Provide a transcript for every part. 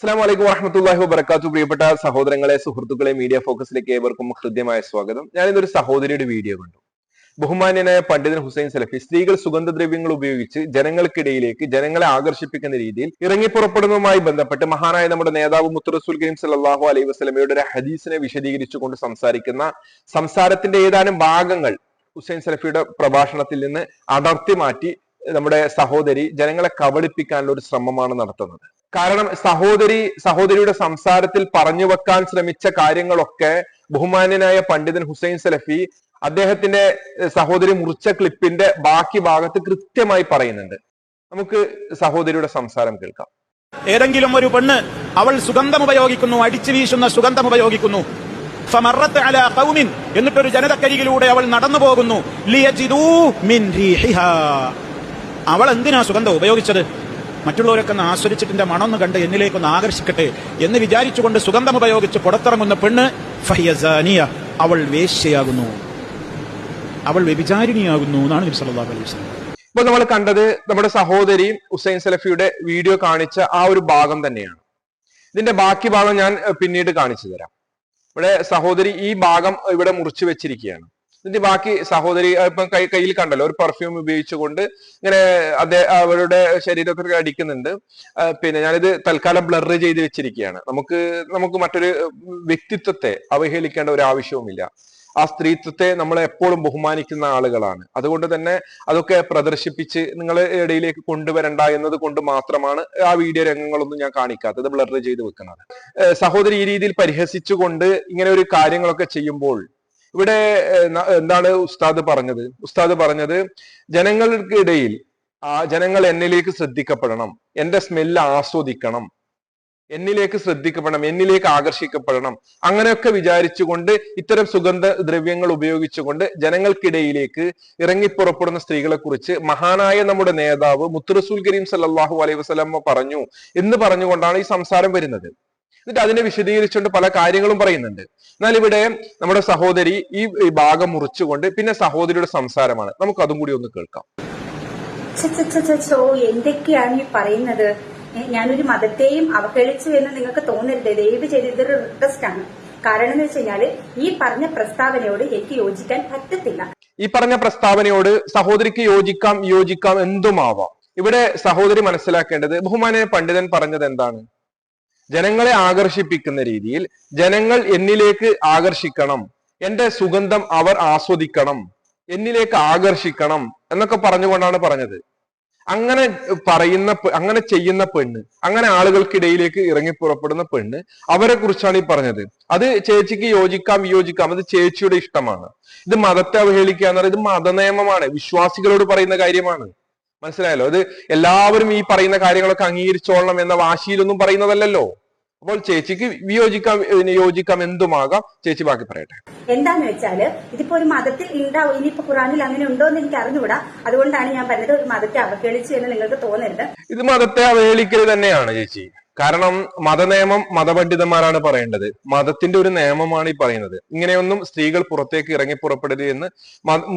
അസ്സലാമു അലൈക്കും വറഹ്മത്തുള്ളാഹി വബറകാതുഹു. പ്രിയപ്പെട്ട സഹോദരങ്ങളെ, സുഹൃത്തുക്കളെ, മീഡിയ ഫോക്കസിലേക്ക് ഏവർക്കും ഹൃദ്യമായ സ്വാഗതം. ഞാനിതൊരു സഹോദരിയുടെ വീഡിയോ കണ്ടു. ബഹുമാന്യനായ പണ്ഡിതൻ ഹുസൈൻ സലഫി സ്ത്രീകൾ സുഗന്ധദ്രവ്യങ്ങൾ ഉപയോഗിച്ച് ജനങ്ങൾക്കിടയിലേക്ക് ജനങ്ങളെ ആകർഷിപ്പിക്കുന്ന രീതിയിൽ ഇറങ്ങിപ്പുറപ്പെടുന്നതുമായി ബന്ധപ്പെട്ട് മഹാനായ നമ്മുടെ നേതാവ് മുത്ത് റസൂൽ കരീം സല്ലല്ലാഹു അലൈഹി വസല്ലമയുടെ ഒരു ഹദീസിനെ വിശദീകരിച്ചുകൊണ്ട് സംസാരത്തിന്റെ ഏതാനും ഭാഗങ്ങൾ ഹുസൈൻ സലഫിയുടെ പ്രഭാഷണത്തിൽ നിന്ന് അടർത്തി മാറ്റി നമ്മുടെ സഹോദരി ജനങ്ങളെ കബളിപ്പിക്കാനുള്ള ഒരു ശ്രമമാണ് നടത്തുന്നത്. കാരണം സഹോദരിയുടെ സംസാരത്തിൽ പറഞ്ഞു വെക്കാൻ ശ്രമിച്ച കാര്യങ്ങളൊക്കെ ബഹുമാന്യനായ പണ്ഡിതൻ ഹുസൈൻ സലഫി അദ്ദേഹത്തിന്റെ സഹോദരി മുറിച്ച ക്ലിപ്പിന്റെ ബാക്കി ഭാഗത്ത് കൃത്യമായി പറയുന്നുണ്ട്. നമുക്ക് സഹോദരിയുടെ സംസാരം കേൾക്കാം. ഏതെങ്കിലും ഒരു പെണ്ണ് അവൾ സുഗന്ധം ഉപയോഗിക്കുന്നു, അടിച്ചു വീശുന്ന സുഗന്ധം ഉപയോഗിക്കുന്നു. എന്നിട്ടൊരു ജനതക്കരികിലൂടെ അവൾ നടന്നു പോകുന്നു. അവൾ എന്തിനാ സുഗന്ധം ഉപയോഗിച്ചത്? മറ്റുള്ളവരൊക്കെ ഒന്ന് ആസ്വദിച്ചിട്ട് മണം ഒന്ന് കണ്ട് എന്നിലേക്കൊന്ന് ആകർഷിക്കട്ടെ എന്ന് വിചാരിച്ചുകൊണ്ട് സുഗന്ധം ഉപയോഗിച്ച് പുറത്തിറങ്ങുന്ന പെണ്ണ് ഫഹിയസാനിയ, അവൾ വേശ്യയാകുന്നു, അവൾ വ്യഭിചാരിണിയാകുന്നു എന്നാണ് നബി സല്ലല്ലാഹു അലൈഹി വസല്ലം. ഇപ്പൊ നമ്മൾ കണ്ടത് നമ്മുടെ സഹോദരി ഹുസൈൻ സലഫിയുടെ വീഡിയോ കാണിച്ച ആ ഒരു ഭാഗം തന്നെയാണ്. ഇതിന്റെ ബാക്കി ഭാഗം ഞാൻ പിന്നീട് കാണിച്ചു തരാം. ഇവിടെ സഹോദരി ഈ ഭാഗം ഇവിടെ മുറിച്ചു വെച്ചിരിക്കുകയാണ്. ഇതിന്റെ ബാക്കി സഹോദരി ഇപ്പം കയ്യിൽ കണ്ടല്ലോ, ഒരു പെർഫ്യൂം ഉപയോഗിച്ചുകൊണ്ട് ഇങ്ങനെ അവരുടെ ശരീരത്തിൽ അടിക്കുന്നുണ്ട്. പിന്നെ ഞാനിത് തൽക്കാലം ബ്ലർ ചെയ്ത് വെച്ചിരിക്കുകയാണ്. നമുക്ക് മറ്റൊരു വ്യക്തിത്വത്തെ അവഹേളിക്കേണ്ട ഒരു ആവശ്യവുമില്ല. ആ സ്ത്രീത്വത്തെ നമ്മൾ എപ്പോഴും ബഹുമാനിക്കുന്ന ആളുകളാണ്. അതുകൊണ്ട് തന്നെ അതൊക്കെ പ്രദർശിപ്പിച്ച് നിങ്ങളെ ഇടയിലേക്ക് കൊണ്ടുവരണ്ട എന്നത് കൊണ്ട് മാത്രമാണ് ആ വീഡിയോ രംഗങ്ങളൊന്നും ഞാൻ കാണിക്കാത്തത്, ബ്ലർ ചെയ്ത് വെക്കുന്നത്. സഹോദരി ഈ രീതിയിൽ പരിഹസിച്ചുകൊണ്ട് ഇങ്ങനെ ഒരു കാര്യങ്ങളൊക്കെ ചെയ്യുമ്പോൾ ഇവിടെ എന്താണ് ഉസ്താദ് പറഞ്ഞത്? ജനങ്ങൾക്കിടയിൽ ജനങ്ങൾ എന്നിലേക്ക് ശ്രദ്ധിക്കപ്പെടണം, എന്റെ സ്മെല്ല് ആസ്വദിക്കണം, എന്നിലേക്ക് ശ്രദ്ധിക്കപ്പെടണം, എന്നിലേക്ക് ആകർഷിക്കപ്പെടണം, അങ്ങനെയൊക്കെ വിചാരിച്ചുകൊണ്ട് ഇത്തരം സുഗന്ധ ദ്രവ്യങ്ങൾ ഉപയോഗിച്ചുകൊണ്ട് ജനങ്ങൾക്കിടയിലേക്ക് ഇറങ്ങിപ്പുറപ്പെടുന്ന സ്ത്രീകളെ കുറിച്ച് മഹാനായ നമ്മുടെ നേതാവ് മുത്ത് റസൂൽ കരീം സല്ലല്ലാഹു അലൈഹി വസല്ലം പറഞ്ഞു എന്ന് പറഞ്ഞുകൊണ്ടാണ് ഈ സംസാരം വരുന്നത്. എന്നിട്ട് അതിനെ വിശദീകരിച്ചുകൊണ്ട് പല കാര്യങ്ങളും പറയുന്നുണ്ട്. എന്നാൽ ഇവിടെ നമ്മുടെ സഹോദരി ഈ ഭാഗം മുറിച്ചുകൊണ്ട് പിന്നെ സഹോദരിയുടെ സംസാരമാണ്. നമുക്ക് അതും കൂടി ഒന്ന് കേൾക്കാം. എന്തൊക്കെയാണ് ഈ പറയുന്നത്? ഞാനൊരു മതത്തെയും അവഹേളിച്ചു എന്ന് നിങ്ങൾക്ക് തോന്നരുത്. ദയവ് ചെയ്ത് ഇതൊരു റിക്വസ്റ്റ് ആണ്. കാരണം എന്ന് വെച്ച് കഴിഞ്ഞാല് ഈ പറഞ്ഞ പ്രസ്താവനയോട് എനിക്ക് യോജിക്കാൻ പറ്റത്തില്ല. ഈ പറഞ്ഞ പ്രസ്താവനയോട് സഹോദരിക്ക് യോജിക്കാം എന്തുമാവാം. ഇവിടെ സഹോദരി മനസ്സിലാക്കേണ്ടത്, ബഹുമാന്യ പണ്ഡിതൻ പറഞ്ഞത് എന്താണ്? ജനങ്ങളെ ആകർഷിപ്പിക്കുന്ന രീതിയിൽ ജനങ്ങൾ എന്നിലേക്ക് ആകർഷിക്കണം, എന്റെ സുഗന്ധം അവർ ആസ്വദിക്കണം, എന്നിലേക്ക് ആകർഷിക്കണം എന്നൊക്കെ പറഞ്ഞുകൊണ്ടാണ് പറഞ്ഞത്. അങ്ങനെ ചെയ്യുന്ന പെണ്ണ്, അങ്ങനെ ആളുകൾക്കിടയിലേക്ക് ഇറങ്ങിപ്പുറപ്പെടുന്ന പെണ്ണ്, അവരെ കുറിച്ചാണ് ഈ പറഞ്ഞത്. അത് ചേച്ചിക്ക് വിയോജിക്കാം, അത് ചേച്ചിയുടെ ഇഷ്ടമാണ്. ഇത് മതത്തെ അവഹേളിക്കുക എന്ന് പറയുന്നത് മതനിയമമാണ്, വിശ്വാസികളോട് പറയുന്ന കാര്യമാണ്. മനസ്സിലായല്ലോ? അത് എല്ലാവരും ഈ പറയുന്ന കാര്യങ്ങളൊക്കെ അംഗീകരിച്ചോളണം എന്ന വാശിയിലൊന്നും പറയുന്നതല്ലല്ലോ. അപ്പോൾ ചേച്ചിക്ക് യോജിക്കാം എന്തുമാകാം. ചേച്ചി ബാക്കി പറയട്ടെ. എന്താന്ന് വെച്ചാല് ഇതിപ്പോ ഒരു മതത്തിൽ ഉണ്ടാവും, ഇനിയിപ്പോ ഖുറാനിൽ അങ്ങനെ ഉണ്ടോ എന്ന് എനിക്ക് അറിഞ്ഞുകൂടാ. അതുകൊണ്ടാണ് ഞാൻ പറഞ്ഞത് ഒരു മതത്തെ അവഹേളിച്ചു എന്ന് നിങ്ങൾക്ക് തോന്നരുത്. ഇത് മതത്തെ അവഹേളിക്കൽ തന്നെയാണ് ചേച്ചി. കാരണം മതനിയമം മതപണ്ഡിതന്മാരാണ് പറയേണ്ടത്. മതത്തിന്റെ ഒരു നിയമമാണ് ഈ പറയുന്നത്. ഇങ്ങനെയൊന്നും സ്ത്രീകൾ പുറത്തേക്ക് ഇറങ്ങിപ്പുറപ്പെടരുത് എന്ന്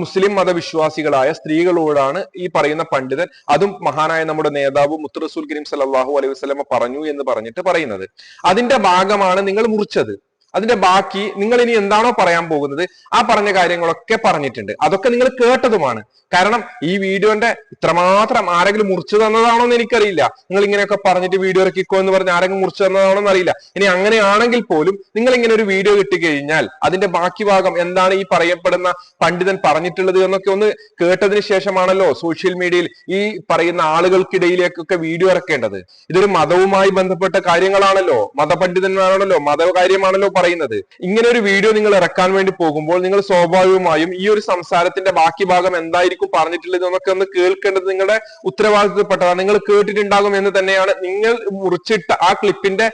മുസ്ലിം മതവിശ്വാസികളായ സ്ത്രീകളോടാണ് ഈ പറയുന്ന പണ്ഡിതൻ, അതും മഹാനായ നമ്മുടെ നേതാവ് മുത്ത് റസൂൽ കരീം സല്ലല്ലാഹു അലൈഹി വസല്ലമ പറഞ്ഞു എന്ന് പറഞ്ഞിട്ട് പറയുന്നത്. അതിന്റെ ഭാഗമാണ് നിങ്ങൾ മുറിച്ചത്. അതിന്റെ ബാക്കി നിങ്ങൾ ഇനി എന്താണോ പറയാൻ പോകുന്നത് ആ പറഞ്ഞ കാര്യങ്ങളൊക്കെ പറഞ്ഞിട്ടുണ്ട്. അതൊക്കെ നിങ്ങൾ കേട്ടതുമാണ്. കാരണം ഈ വീഡിയോന്റെ ഇത്രമാത്രം ആരെങ്കിലും മുറിച്ചു തന്നതാണോ എന്ന് എനിക്കറിയില്ല. നിങ്ങൾ ഇങ്ങനെയൊക്കെ പറഞ്ഞിട്ട് വീഡിയോ ഇറക്കിക്കോ എന്ന് പറഞ്ഞ് ആരെങ്കിലും മുറിച്ചു തന്നതാണോ എന്ന് അറിയില്ല. ഇനി അങ്ങനെയാണെങ്കിൽ പോലും നിങ്ങൾ ഇങ്ങനെ ഒരു വീഡിയോ കിട്ടിക്കഴിഞ്ഞാൽ അതിന്റെ ബാക്കി ഭാഗം എന്താണ് ഈ പറയപ്പെടുന്ന പണ്ഡിതൻ പറഞ്ഞിട്ടുള്ളത് എന്നൊക്കെ ഒന്ന് കേട്ടതിന് ശേഷമാണല്ലോ സോഷ്യൽ മീഡിയയിൽ ഈ പറയുന്ന ആളുകൾക്കിടയിലേക്കൊക്കെ വീഡിയോ ഇറക്കേണ്ടത്. ഇതൊരു മതവുമായി ബന്ധപ്പെട്ട കാര്യങ്ങളാണല്ലോ, മതപണ്ഡിതന്മാരാണല്ലോ, മതകാര്യമാണല്ലോ പറയുന്നത്. ഇങ്ങനെ ഒരു വീഡിയോ നിങ്ങൾ ഇറക്കാൻ വേണ്ടി പോകുമ്പോൾ നിങ്ങൾ സ്വാഭാവികമായും ഈ ഒരു സംസാരത്തിന്റെ ബാക്കി ഭാഗം എന്തായിരിക്കും പറഞ്ഞിട്ടുള്ളത് എന്നൊക്കെ ഒന്ന് കേൾക്കേണ്ടത് നിങ്ങളുടെ ഉത്തരവാദിത്തപ്പെട്ടതാണ്. നിങ്ങൾ കേട്ടിട്ടുണ്ടാകും എന്ന് തന്നെയാണ് നിങ്ങൾ മുറിച്ചിട്ട ആ ക്ലിപ്പിന്റെ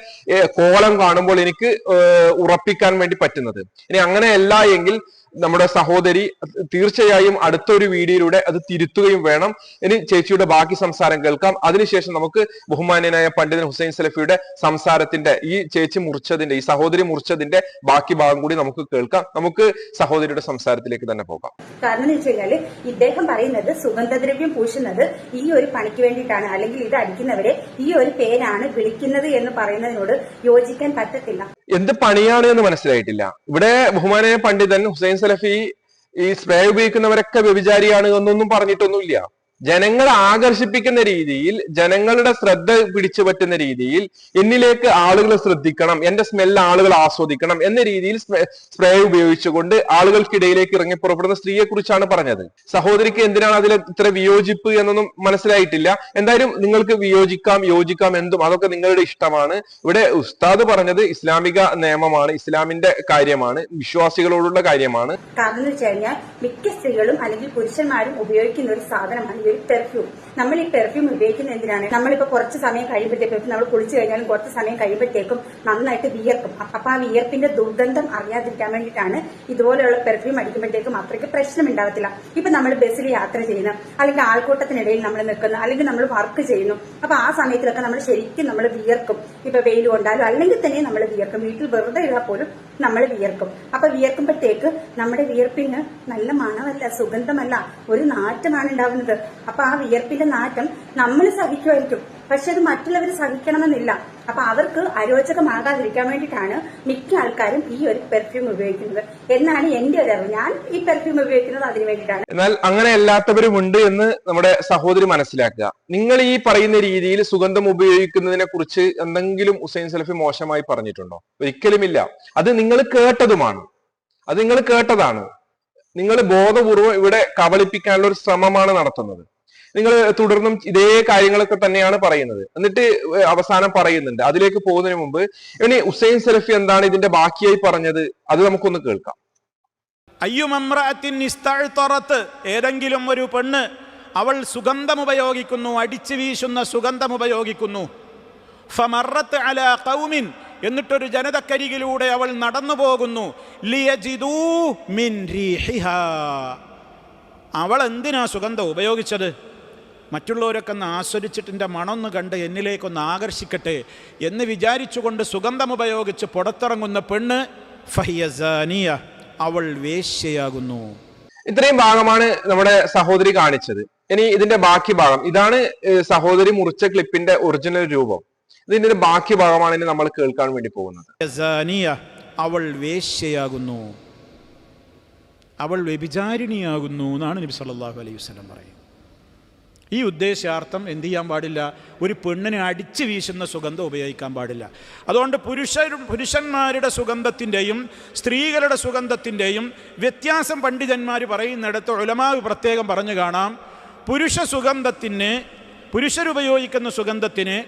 കോലം കാണുമ്പോൾ എനിക്ക് ഉറപ്പിക്കാൻ വേണ്ടി പറ്റുന്നത്. ഇനി അങ്ങനെയല്ല എങ്കിൽ നമ്മുടെ സഹോദരി തീർച്ചയായും അടുത്തൊരു വീഡിയോയിലൂടെ അത് തിരുത്തുകയും വേണം. ഇനി ചേച്ചിയുടെ ബാക്കി സംസാരം കേൾക്കാം. അതിനുശേഷം നമുക്ക് ബഹുമാന്യനായ പണ്ഡിതൻ ഹുസൈൻ സലഫിയുടെ സംസാരത്തിന്റെ ഈ ചേച്ചി മുറിച്ചതിന്റെ, ഈ സഹോദരി മുറിച്ചതിന്റെ ഇതിന്റെ ബാക്കി ഭാഗം കൂടി നമുക്ക് കേൾക്കാം. നമുക്ക് സഹോദരിയുടെ സംസാരത്തിലേക്ക് തന്നെ പോകാം. കാരണം എന്ന് വെച്ച് കഴിഞ്ഞാല് ഇദ്ദേഹം പറയുന്നത് സുഗന്ധദ്രവ്യം പൂശുന്നത് ഈ ഒരു പണിക്ക് വേണ്ടിയിട്ടാണ്, അല്ലെങ്കിൽ ഇത് അടിക്കുന്നവരെ ഈ ഒരു പേരാണ് വിളിക്കുന്നത് എന്ന് പറയുന്നതിനോട് യോജിക്കാൻ പറ്റത്തില്ല. എന്ത് പണിയാണ് എന്ന് മനസ്സിലായിട്ടില്ല. ഇവിടെ ബഹുമാനായ പണ്ഡിതൻ ഹുസൈൻ സലഫി ഈ സ്പ്രേ ഉപയോഗിക്കുന്നവരൊക്കെ വ്യഭിചാരിയാണ് എന്നൊന്നും പറഞ്ഞിട്ടൊന്നുമില്ല. ജനങ്ങളെ ആകർഷിപ്പിക്കുന്ന രീതിയിൽ, ജനങ്ങളുടെ ശ്രദ്ധ പിടിച്ചു പറ്റുന്ന രീതിയിൽ, എന്നിലേക്ക് ആളുകൾ ശ്രദ്ധിക്കണം, എന്റെ സ്മെല്ല് ആളുകൾ ആസ്വദിക്കണം എന്ന രീതിയിൽ സ്പ്രേ ഉപയോഗിച്ചുകൊണ്ട് ആളുകൾക്കിടയിലേക്ക് ഇറങ്ങി പുറപ്പെടുന്ന സ്ത്രീയെ കുറിച്ചാണ് പറഞ്ഞത്. സഹോദരിക്ക് എന്തിനാണ് അതിൽ ഇത്ര വിയോജിപ്പ് എന്നൊന്നും മനസ്സിലായിട്ടില്ല. എന്തായാലും നിങ്ങൾക്ക് വിയോജിക്കാം, യോജിക്കാം, എന്തും അതൊക്കെ നിങ്ങളുടെ ഇഷ്ടമാണ്. ഇവിടെ ഉസ്താദ് പറഞ്ഞത് ഇസ്ലാമിക നിയമമാണ്, ഇസ്ലാമിന്റെ കാര്യമാണ്, വിശ്വാസികളോടുള്ള കാര്യമാണ്. കാരണം എന്ന് വെച്ച് കഴിഞ്ഞാൽ മിക്ക സ്ത്രീകളും അല്ലെങ്കിൽ പുരുഷന്മാരും ഉപയോഗിക്കുന്ന ഒരു സാധനമാണ് പെർഫ്യൂം. നമ്മൾ ഈ പെർഫ്യൂം ഉപയോഗിക്കുന്നത് എന്തിനാണ്? നമ്മളിപ്പോ കുറച്ച് സമയം കഴിയുമ്പോഴത്തേക്കും, നമ്മൾ കുളിച്ചു കഴിഞ്ഞാലും കുറച്ച് സമയം കഴിയുമ്പോഴത്തേക്കും നന്നായിട്ട് വിയർക്കും. അപ്പൊ ആ വിയർപ്പിന്റെ ദുർഗന്ധം അറിയാതിരിക്കാൻ വേണ്ടിയിട്ടാണ് ഇതുപോലെയുള്ള പെർഫ്യൂം അടിക്കുമ്പോഴത്തേക്കും അത്രയ്ക്ക് പ്രശ്നം ഉണ്ടാവത്തില്ല. ഇപ്പൊ നമ്മൾ ബസ്സിൽ യാത്ര ചെയ്യുന്നു, അല്ലെങ്കിൽ ആൾക്കൂട്ടത്തിനിടയിൽ നമ്മൾ നിൽക്കുന്നു, അല്ലെങ്കിൽ നമ്മൾ വർക്ക് ചെയ്യുന്നു. അപ്പൊ ആ സമയത്തിലൊക്കെ നമ്മൾ ശരിക്കും നമ്മൾ വിയർക്കും. ഇപ്പൊ വെയിൽ കൊണ്ടാലും അല്ലെങ്കിൽ തന്നെ നമ്മൾ വിയർക്കും. വീട്ടിൽ വെറുതെ ഇരുന്നാൽ പോലും നമ്മൾ വിയർക്കും. അപ്പൊ വിയർക്കുമ്പോഴത്തേക്ക് നമ്മുടെ വിയർപ്പിന് നല്ല മണമല്ല, സുഗന്ധമല്ല, ഒരു നാറ്റമാണ് ഉണ്ടാവുന്നത്. അപ്പൊ ആ വിയർപ്പിന്റെ നാറ്റം നമ്മൾ സഹിക്കുമായിരിക്കും, പക്ഷെ അത് മറ്റുള്ളവർ സഹിക്കണമെന്നില്ല. അപ്പൊ അവർക്ക് അരോചകമാകാതിരിക്കാൻ വേണ്ടിയിട്ടാണ് മിക്ക ആൾക്കാരും ഈ ഒരു പെർഫ്യൂം ഉപയോഗിക്കുന്നത് എന്നാണ് എന്റെ ഒരു അറിവ്. ഞാൻ ഈ പെർഫ്യൂം ഉപയോഗിക്കുന്നത് അതിനു വേണ്ടിയിട്ടാണ്. എന്നാൽ അങ്ങനെ അല്ലാത്തവരും ഉണ്ട് എന്ന് നമ്മുടെ സഹോദരി മനസ്സിലാക്കുക. നിങ്ങൾ ഈ പറയുന്ന രീതിയിൽ സുഗന്ധം ഉപയോഗിക്കുന്നതിനെ കുറിച്ച് എന്തെങ്കിലും ഹുസൈൻ സലഫി മോശമായി പറഞ്ഞിട്ടുണ്ടോ? ഒരിക്കലുമില്ല. അത് നിങ്ങൾ കേട്ടതുമാണ്, അത് നിങ്ങൾ കേട്ടതാണ്. നിങ്ങൾ ബോധപൂർവം ഇവിടെ കബളിപ്പിക്കാനുള്ള ഒരു ശ്രമമാണ് നടത്തുന്നത്. നിങ്ങൾ തുടർന്നും ഇതേ കാര്യങ്ങളൊക്കെ തന്നെയാണ് പറയുന്നത്. എന്നിട്ട് അവസാനം പറയുന്നുണ്ട്. അതിലേക്ക് പോകുന്നതിന് മുമ്പ് ഇനി ഹുസൈൻ സലഫി എന്താണ് ഇതിന്റെ ബാക്കിയായി പറഞ്ഞത്, അത് നമുക്കൊന്ന് കേൾക്കാം. ഏതെങ്കിലും ഒരു പെണ്ണ് അവൾ സുഗന്ധമുപയോഗിക്കുന്നു, അടിച്ചു വീശുന്ന സുഗന്ധമുപയോഗിക്കുന്നു. ഫമറത്ത് അലാ ഖൗമിൻ, എന്നിട്ടൊരു ജനതക്കരികിലൂടെ അവൾ നടന്നു പോകുന്നു. ലിയജിദൂ മിൻ റീഹിഹാ, അവൾ എന്തിനാ സുഗന്ധം ഉപയോഗിച്ചത്? മറ്റുള്ളവരൊക്കെ ഒന്ന് ആസ്വദിച്ചിട്ടിൻ്റെ മണമൊന്ന് കണ്ട് എന്നിലേക്കൊന്ന് ആകർഷിക്കട്ടെ എന്ന് വിചാരിച്ചുകൊണ്ട് സുഗന്ധമുപയോഗിച്ച് പുറത്തിറങ്ങുന്ന പെണ്ണ് ഫഹിയസാനിയ, അവൾ വേശ്യയാകുന്നു. ഇത്രയും ഭാഗമാണ് നമ്മുടെ സഹോദരി കാണിച്ചത്. ഇനി ഇതിന്റെ ബാക്കി ഭാഗം ഇതാണ്. സഹോദരി മുറിച്ച ക്ലിപ്പിന്റെ ഒറിജിനൽ രൂപം. ഇതിന്റെ ബാക്കി ഭാഗമാണ് ഇനി നമ്മൾ കേൾക്കാൻ വേണ്ടി പോകുന്നത്. അവൾ വേശ്യയാകുന്നു, അവൾ വ്യഭിചാരിണിയാകുന്നു എന്നാണ് നബി സല്ലല്ലാഹു അലൈഹി വസല്ലം പറയുന്നത്. ഈ ഉദ്ദേശാർത്ഥം എന്ത് ചെയ്യാൻ പാടില്ല? ഒരു പെണ്ണിനെ അടിച്ചു വീശുന്ന സുഗന്ധം ഉപയോഗിക്കാൻ പാടില്ല. അതുകൊണ്ട് പുരുഷന്മാരുടെ സുഗന്ധത്തിൻ്റെയും സ്ത്രീകളുടെ സുഗന്ധത്തിൻ്റെയും വ്യത്യാസം പണ്ഡിതന്മാർ പറയുന്നിടത്ത് ഉലമാവ് പ്രത്യേകം പറഞ്ഞു കാണാം. പുരുഷരുപയോഗിക്കുന്ന സുഗന്ധത്തിന്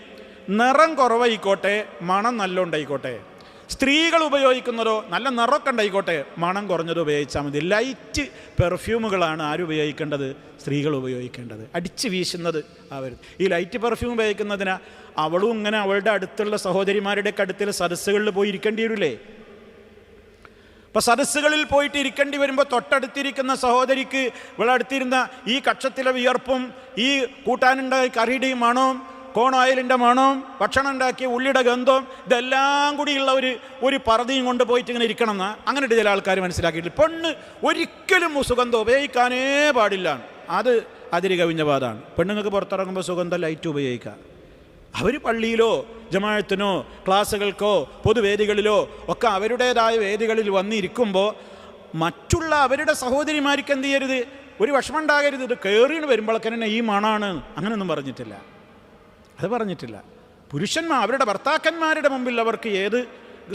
നിറം കുറവായിക്കോട്ടെ, മണം നല്ല ഉണ്ടായിക്കോട്ടെ. സ്ത്രീകൾ ഉപയോഗിക്കുന്നതോ നല്ല നിറമൊക്കെ ഉണ്ടായിക്കോട്ടെ, മണം കുറഞ്ഞത് ഉപയോഗിച്ചാൽ മതി. ലൈറ്റ് പെർഫ്യൂമുകളാണ് ആരുപയോഗിക്കേണ്ടത്? സ്ത്രീകൾ ഉപയോഗിക്കേണ്ടത്. അടിച്ചു വീശുന്നത് അവർ. ഈ ലൈറ്റ് പെർഫ്യൂം ഉപയോഗിക്കുന്നതിന് അവളും ഇങ്ങനെ അവളുടെ അടുത്തുള്ള സഹോദരിമാരുടെ അടുത്തുള്ള സദസ്സുകളിൽ പോയി ഇരിക്കേണ്ടി വരില്ലേ? ഇപ്പം സദസ്സുകളിൽ പോയിട്ട് ഇരിക്കേണ്ടി വരുമ്പോൾ തൊട്ടടുത്തിരിക്കുന്ന സഹോദരിക്ക് ഇവളടുത്തിരുന്ന ഈ കക്ഷത്തിലെ വിയർപ്പും ഈ കൂട്ടാനുണ്ടായ കറിയുടെയും മണവും കോൺ ഓയിലിൻ്റെ മണവും ഭക്ഷണം ഉണ്ടാക്കിയ ഉള്ളിയുടെ ഗന്ധവും ഇതെല്ലാം കൂടിയുള്ള ഒരു പറതിയും കൊണ്ട് പോയിട്ട് ഇങ്ങനെ ഇരിക്കണം എന്ന് അങ്ങനെയിട്ട് ചില ആൾക്കാർ മനസ്സിലാക്കിയിട്ടില്ല. പെണ്ണ് ഒരിക്കലും സുഗന്ധം ഉപയോഗിക്കാനേ പാടില്ല. അത് അതിര് കവിഞ്ഞ പാതാണ്. പെണ്ണുങ്ങൾക്ക് പുറത്തിറങ്ങുമ്പോൾ സുഗന്ധം ലൈറ്റ് ഉപയോഗിക്കുക. അവർ പള്ളിയിലോ ജമാഅത്തിനോ ക്ലാസ്സുകൾക്കോ പൊതുവേദികളിലോ ഒക്കെ അവരുടേതായ വേദികളിൽ വന്നിരിക്കുമ്പോൾ മറ്റുള്ള അവരുടെ സഹോദരിമാർക്ക് എന്ത് ചെയ്യരുത്? ഒരു വിഷമം ഉണ്ടാകരുത്. ഇത് കയറിന് വരുമ്പോഴേക്കന്നെ ഈ മണാണ്, അങ്ങനെയൊന്നും പറഞ്ഞിട്ടില്ല. അത് പറഞ്ഞിട്ടില്ല. പുരുഷന്മാർ അവരുടെ ഭർത്താക്കന്മാരുടെ മുമ്പിൽ അവർക്ക് ഏത്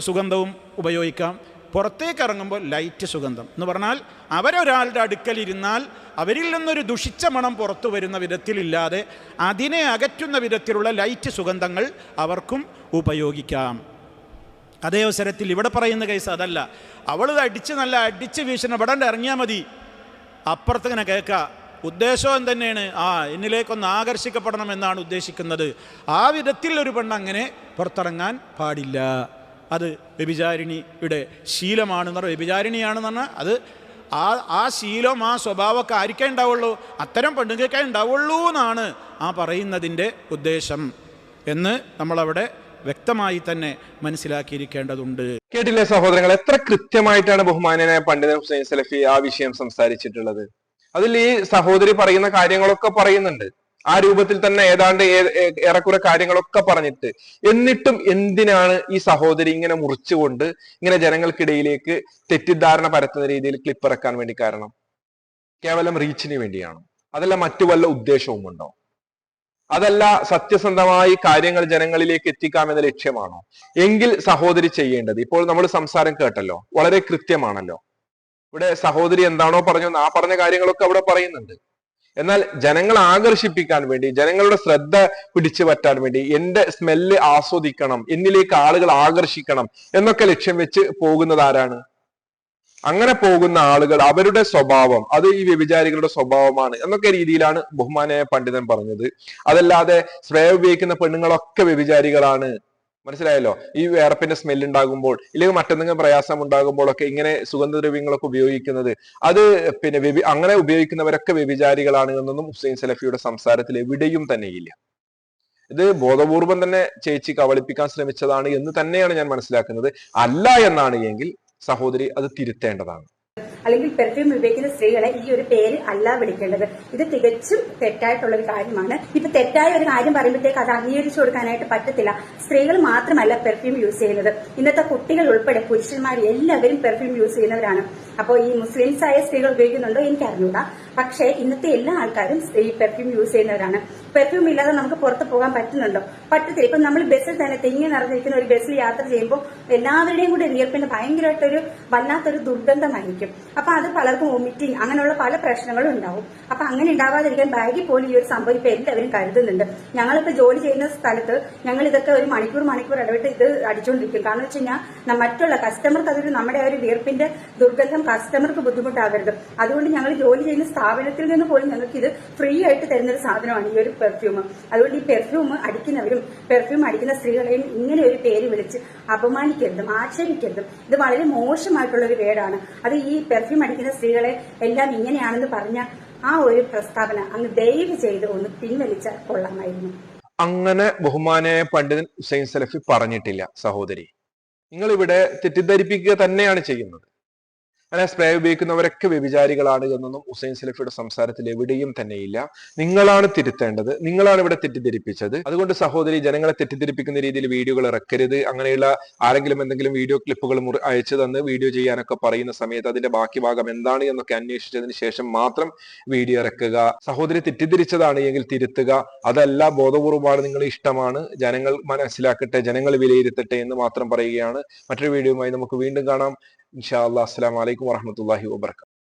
സുഗന്ധവും ഉപയോഗിക്കാം. പുറത്തേക്ക് ഇറങ്ങുമ്പോൾ ലൈറ്റ് സുഗന്ധം എന്ന് പറഞ്ഞാൽ അവരൊരാളുടെ അടുക്കലിരുന്നാൽ അവരിൽ നിന്നൊരു ദുഷിച്ച മണം പുറത്തു വരുന്ന വിധത്തിലില്ലാതെ അതിനെ അകറ്റുന്ന വിധത്തിലുള്ള ലൈറ്റ് സുഗന്ധങ്ങൾ അവർക്കും ഉപയോഗിക്കാം. അതേ അവസരത്തിൽ ഇവിടെ പറയുന്ന കേസ് അതല്ല. അവൾ നല്ല അടിച്ച് വീശുന്ന ഇവിടെ ഇറങ്ങിയാൽ മതി, അപ്പുറത്തിങ്ങനെ കേൾക്കുക. ഉദ്ദേശം എന്തെന്നെയാണ്? എന്നിലേക്കൊന്ന് ആകർഷിക്കപ്പെടണം എന്നാണ് ഉദ്ദേശിക്കുന്നത്. ആ വിധത്തിൽ ഒരു പെണ്ണ് അങ്ങനെ പുറത്തിറങ്ങാൻ പാടില്ല. അത് വ്യഭിചാരിണിയുടെ ശീലമാണെന്ന് പറഞ്ഞാൽ, വ്യഭിചാരിണിയാണെന്ന് പറഞ്ഞാൽ അത് ആ ശീലം ആ സ്വഭാവമൊക്കെ ആർക്കേ ഉണ്ടാവുള്ളൂ? അത്തരം പെണ്ണുങ്ങൾക്കേ ഉണ്ടാവുള്ളൂ എന്നാണ് ആ പറയുന്നതിൻ്റെ ഉദ്ദേശം എന്ന് നമ്മളവിടെ വ്യക്തമായി തന്നെ മനസ്സിലാക്കിയിരിക്കേണ്ടതുണ്ട്. കേട്ടില്ലേ സഹോദരങ്ങൾ, എത്ര കൃത്യമായിട്ടാണ് ബഹുമാനനായ പണ്ഡിതൻ ഹുസൈൻ സലഫി ആ വിഷയം സംസാരിച്ചിട്ടുള്ളത്. അതിൽ ഈ സഹോദരി പറയുന്ന കാര്യങ്ങളൊക്കെ പറയുന്നുണ്ട്, ആ രൂപത്തിൽ തന്നെ ഏതാണ്ട് ഏറെക്കുറെ കാര്യങ്ങളൊക്കെ പറഞ്ഞിട്ട്, എന്നിട്ടും എന്തിനാണ് ഈ സഹോദരി ഇങ്ങനെ മുറിച്ചുകൊണ്ട് ഇങ്ങനെ ജനങ്ങൾക്കിടയിലേക്ക് തെറ്റിദ്ധാരണ പരത്തുന്ന രീതിയിൽ ക്ലിപ്പ് ഇറക്കാൻ വേണ്ടി കാരണം? കേവലം റീച്ചിന് വേണ്ടിയാണോ? അതല്ല മറ്റു വല്ല ഉദ്ദേശവും ഉണ്ടോ? അതല്ല സത്യസന്ധമായി കാര്യങ്ങൾ ജനങ്ങളിലേക്ക് എത്തിക്കാമെന്ന ലക്ഷ്യമാണോ? എങ്കിൽ സഹോദരി ചെയ്യേണ്ടത്, ഇപ്പോൾ നമ്മൾ സംസാരം കേട്ടല്ലോ, വളരെ കൃത്യമാണല്ലോ. ഇവിടെ സഹോദരി എന്താണോ പറഞ്ഞു ആ പറഞ്ഞ കാര്യങ്ങളൊക്കെ അവിടെ പറയുന്നുണ്ട്. എന്നാൽ ജനങ്ങളെ ആകർഷിപ്പിക്കാൻ വേണ്ടി, ജനങ്ങളുടെ ശ്രദ്ധ പിടിച്ചു പറ്റാൻ വേണ്ടി, എന്റെ സ്മെല്ല് ആസ്വദിക്കണം, എന്നിലേക്ക് ആളുകൾ ആകർഷിക്കണം എന്നൊക്കെ ലക്ഷ്യം വെച്ച് പോകുന്നത് ആരാണ്? അങ്ങനെ പോകുന്ന ആളുകൾ, അവരുടെ സ്വഭാവം അത് ഈ വ്യഭിചാരികളുടെ സ്വഭാവമാണ് എന്നൊക്കെ രീതിയിലാണ് ബഹുമാനായ പണ്ഡിതൻ പറഞ്ഞത്. അതല്ലാതെ സ്പ്രേ ഉപയോഗിക്കുന്ന പെണ്ണുങ്ങളൊക്കെ വ്യഭിചാരികളാണ്, മനസ്സിലായല്ലോ. ഈ വേർപ്പിന്റെ സ്മെല്ല് ഉണ്ടാകുമ്പോൾ ഇല്ലെങ്കിൽ മറ്റെന്തെങ്കിലും പ്രയാസം ഉണ്ടാകുമ്പോഴൊക്കെ ഇങ്ങനെ സുഗന്ധദ്രവ്യങ്ങളൊക്കെ ഉപയോഗിക്കുന്നത്, അത് പിന്നെ അങ്ങനെ ഉപയോഗിക്കുന്നവരൊക്കെ വ്യഭിചാരികളാണ് എന്നൊന്നും ഹുസൈൻ സലഫിയുടെ സംസാരത്തിൽ എവിടെയും തന്നെയില്ല. ഇത് ബോധപൂർവം തന്നെ ചേച്ചി കബളിപ്പിക്കാൻ ശ്രമിച്ചതാണ് എന്ന് തന്നെയാണ് ഞാൻ മനസ്സിലാക്കുന്നത്. അല്ല എന്നാണ് എങ്കിൽ സഹോദരി അത് തിരുത്തേണ്ടതാണ്. അല്ലെങ്കിൽ പെർഫ്യൂം ഉപയോഗിക്കുന്ന സ്ത്രീകളെ ഈ ഒരു പേര് അല്ല വിളിക്കേണ്ടത്. ഇത് തികച്ചും തെറ്റായിട്ടുള്ള ഒരു കാര്യമാണ്. ഇപ്പൊ തെറ്റായ ഒരു കാര്യം പറയുമ്പോഴത്തേക്ക് അത് അംഗീകരിച്ചു കൊടുക്കാനായിട്ട് പറ്റത്തില്ല. സ്ത്രീകൾ മാത്രമല്ല പെർഫ്യൂം യൂസ് ചെയ്യുന്നത്, ഇന്നത്തെ കുട്ടികൾ ഉൾപ്പെടെ പുരുഷന്മാർ എല്ലാവരും പെർഫ്യൂം യൂസ് ചെയ്യുന്നവരാണ്. അപ്പോൾ ഈ മുസ്ലിംസ് ആയ സ്ത്രീകൾ ഉപയോഗിക്കുന്നുണ്ടോ എനിക്ക് അറിഞ്ഞൂടാ, പക്ഷേ ഇന്നത്തെ എല്ലാ ആൾക്കാരും ഈ പെർഫ്യൂം യൂസ് ചെയ്യുന്നവരാണ്. പെർഫ്യൂം ഇല്ലാതെ നമുക്ക് പുറത്ത് പോകാൻ പറ്റുന്നുണ്ടോ? പറ്റത്തില്ല. ഇപ്പൊ നമ്മൾ ബസ്സിൽ തന്നെ തിങ്ങി നിറഞ്ഞിരിക്കുന്ന ഒരു ബസ്സിൽ യാത്ര ചെയ്യുമ്പോൾ എല്ലാവരുടെയും കൂടെ വിയർപ്പിന് ഭയങ്കരമായിട്ടൊരു വല്ലാത്തൊരു ദുർഗന്ധമായിരിക്കും. അപ്പൊ അത് പലർക്കും വോമിറ്റിംഗ് അങ്ങനെയുള്ള പല പ്രശ്നങ്ങളും ഉണ്ടാവും. അപ്പൊ അങ്ങനെ ഉണ്ടാവാതിരിക്കാൻ ബാഗിൽ പോലും ഈ ഒരു സംഭവം ഇപ്പൊ എല്ലാവരും കരുതുന്നുണ്ട്. ഞങ്ങളിപ്പോ ജോലി ചെയ്യുന്ന സ്ഥലത്ത് ഞങ്ങൾ ഇതൊക്കെ ഒരു മണിക്കൂർ ഇടവിട്ട് ഇത് അടിച്ചുകൊണ്ടിരിക്കും. കാരണം വെച്ച് കഴിഞ്ഞാൽ മറ്റുള്ള കസ്റ്റമർക്ക് അതൊരു നമ്മുടെ ഒരു വിയർപ്പിന്റെ ദുർഗന്ധം കസ്റ്റമർക്ക് ബുദ്ധിമുട്ടാവരുത്. അതുകൊണ്ട് ഞങ്ങൾ ജോലി ചെയ്യുന്ന സ്ഥാപനത്തിൽ നിന്ന് പോലും ഞങ്ങൾക്ക് ഇത് ഫ്രീ ആയിട്ട് തരുന്നൊരു സാധനമാണ് ഈ ഒരു പെർഫ്യൂം. അതുകൊണ്ട് ഈ പെർഫ്യൂം അടിക്കുന്നവരും പെർഫ്യൂം അടിക്കുന്ന സ്ത്രീകളെയും ഇങ്ങനെ ഒരു പേര് വിളിച്ച് അപമാനിക്കരുതും ആക്ഷേപിക്കരുതും. ഇത് വളരെ മോശമായിട്ടുള്ള ഒരു വേടാണ്. അത് ഈ പെർഫ്യൂം അടിക്കുന്ന സ്ത്രീകളെ എല്ലാം ഇങ്ങനെയാണെന്ന് പറഞ്ഞ ആ ഒരു പ്രസ്താവന അങ്ങ് ദയവ് ചെയ്ത് ഒന്ന് പിൻവലിച്ചാൽ കൊള്ളാമായിരുന്നു. അങ്ങനെ ബഹുമാനായ പണ്ഡിതൻ ഹുസൈൻ സലഫി പറഞ്ഞിട്ടില്ല. സഹോദരി, നിങ്ങൾ ഇവിടെ തെറ്റിദ്ധരിപ്പിക്കുക തന്നെയാണ് ചെയ്യുന്നത്. അങ്ങനെ സ്പ്രേ ഉപയോഗിക്കുന്നവരൊക്കെ വ്യഭിചാരികളാണ് എന്നൊന്നും ഹുസൈൻ സലഫിയുടെ സംസാരത്തിൽ എവിടെയും തന്നെയില്ല. നിങ്ങളാണ് തിരുത്തേണ്ടത്, നിങ്ങളാണ് ഇവിടെ തെറ്റിദ്ധരിപ്പിച്ചത്. അതുകൊണ്ട് സഹോദരി, ജനങ്ങളെ തെറ്റിദ്ധരിപ്പിക്കുന്ന രീതിയിൽ വീഡിയോകൾ ഇറക്കരുത്. അങ്ങനെയുള്ള ആരെങ്കിലും എന്തെങ്കിലും വീഡിയോ ക്ലിപ്പുകൾ അയച്ചു തന്ന് വീഡിയോ ചെയ്യാനൊക്കെ പറയുന്ന സമയത്ത് അതിന്റെ ബാക്കി ഭാഗം എന്താണ് എന്നൊക്കെ അന്വേഷിച്ചതിന് ശേഷം മാത്രം വീഡിയോ ഇറക്കുക. സഹോദരി തെറ്റിദ്ധരിച്ചതാണ് എങ്കിൽ തിരുത്തുക. അതല്ല ബോധപൂർവമാണ്, നിങ്ങൾ ഇഷ്ടമാണ്, ജനങ്ങൾ മനസ്സിലാക്കട്ടെ, ജനങ്ങൾ വിലയിരുത്തട്ടെ എന്ന് മാത്രം പറയുകയാണ്. മറ്റൊരു വീഡിയോയുമായി നമുക്ക് വീണ്ടും കാണാം. ഇൻഷാ അല്ലാഹ്. അസ്സലാമു അലൈക്കും വറഹ്മത്തുള്ളാഹി വബറകാതുഹു.